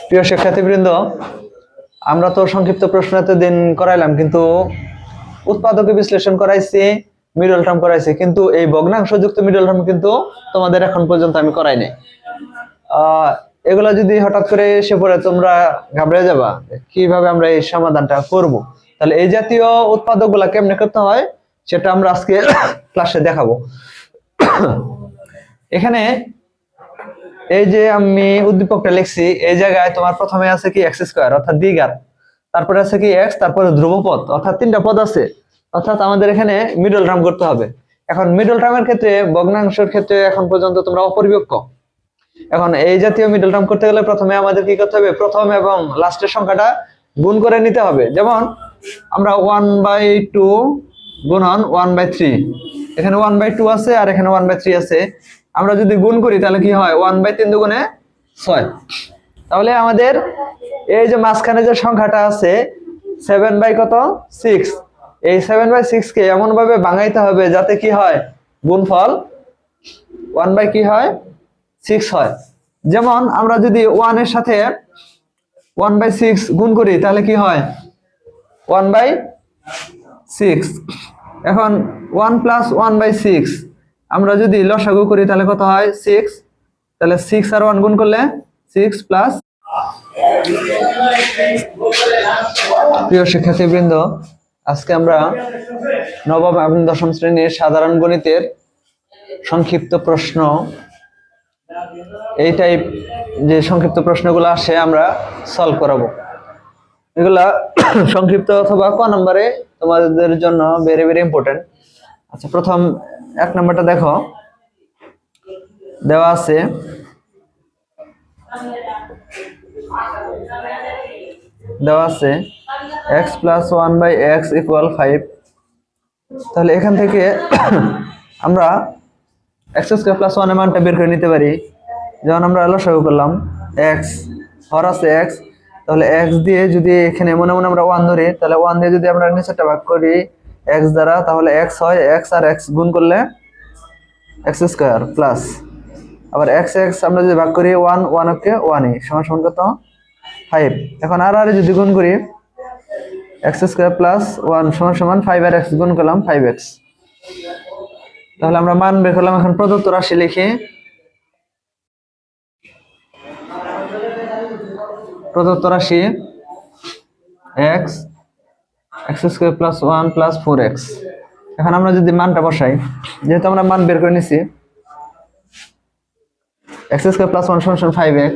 প্রিয় শিক্ষার্থীবৃন্দ, আমরা তো সংক্ষিপ্ত প্রশ্ন এতদিন করাইলাম, কিন্তু উৎপাদকে বিশ্লেষণ করাইছি, মিডল টার্ম করাইছি, কিন্তু এই ভগ্নাংশযুক্ত মিডল টার্ম কিন্তু তোমাদের এখন পর্যন্ত আমি করাই নাই। এগুলা যদি হঠাৎ করে এসে পড়ে তোমরা ঘাবড়ে যাবা কিভাবে আমরা এই সমাধানটা করব। তাহলে এই জাতীয় উৎপাদকগুলা কেমনে করতে হয় সেটা আমরা আজকে ক্লাসে দেখাবো। এখানে এই যে আমি উদ্দীপকটা লিখছি, এই জায়গায় তোমার প্রথমে আছে কি এক্স স্কয়ার অর্থাৎ দ্বিঘাত, তারপরে আছে কি এক্স, তারপরে ধ্রুবপদ অর্থাৎ তিনটা পদ আছে, অর্থাৎ আমাদের এখানে মিডল টার্ম করতে হবে। এখন মিডল টার্মের ক্ষেত্রে, ভগ্নাংশের ক্ষেত্রে এখন পর্যন্ত তোমরা অপরিপক্ক। এখন এই জাতীয় মিডল টার্ম করতে গেলে প্রথমে আমাদের কি করতে হবে, প্রথম এবং লাস্টের সংখ্যাটা গুণ করে নিতে হবে। যেমন আমরা 1/2 গুণন 1/3, এখানে 1/2 আছে আর এখানে 1/3 আছে। আমরা যদি গুণ করি তাহলে কি হয়, 1/3 দুগুণে 6। তাহলে আমাদের এই যে মাঝখানে যে সংখ্যাটা আছে 7/6, এই 7/6 কে এমন ভাবে ভাঙাইতে হবে যাতে কি হয়, গুণফল 1/6 হয়। যেমন আমরা যদি 1 এর সাথে 1/6 গুণ করি তাহলে কি হয়, 1/6। এখন 1 + 1/6 আমরা যদি লসাগু করি তাহলে কত হয়, 6। তাহলে 6 আর 1 গুণ করলে 6 প্লাস। প্রিয় শিক্ষার্থীবৃন্দ, আজকে আমরা নবম এবং দশম শ্রেণীর সাধারণ গণিতের সংক্ষিপ্ত প্রশ্ন, এই টাইপ যে সংক্ষিপ্ত প্রশ্নগুলো আসে আমরা সলভ করাবো। এগুলা সংক্ষিপ্ত অথবা ক নম্বরে তোমাদের জন্য ভেরি ভেরি ইম্পর্টেন্ট। আচ্ছা, প্রথম 1 নম্বরটা দেখো, দেওয়া আছে x + 1/x = 5। তাহলে এখান থেকে আমরা x² + 1 এর মানটা বের করে নিতে পারি। যেমন আমরা লসাগু করলাম, x হর আছে x, তাহলে x দিয়ে যদি এখানে মনে মনে আমরা 1 ধরি, তাহলে 1 দিয়ে যদি আমরা নিচেরটা ভাগ করি x দ্বারা, তাহলে x হয়, x আর x গুণ করলে x² প্লাস, আবার x আমরা যদি ভাগ করি 1 1 1ই সমান কত, 5। এখন আর যদি গুণ করি x² + 1 সমান 5 আর x গুণ করলাম 5x। তাহলে আমরা মান বের করলাম। এখন প্রদত্ত রাশি লিখি। প্রদত্ত রাশি x² + 1 + 4x। এখন আমরা যদি মানটা বসাই, যেহেতু আমরা মান বের করে নিছি, x² + 1 = 5x,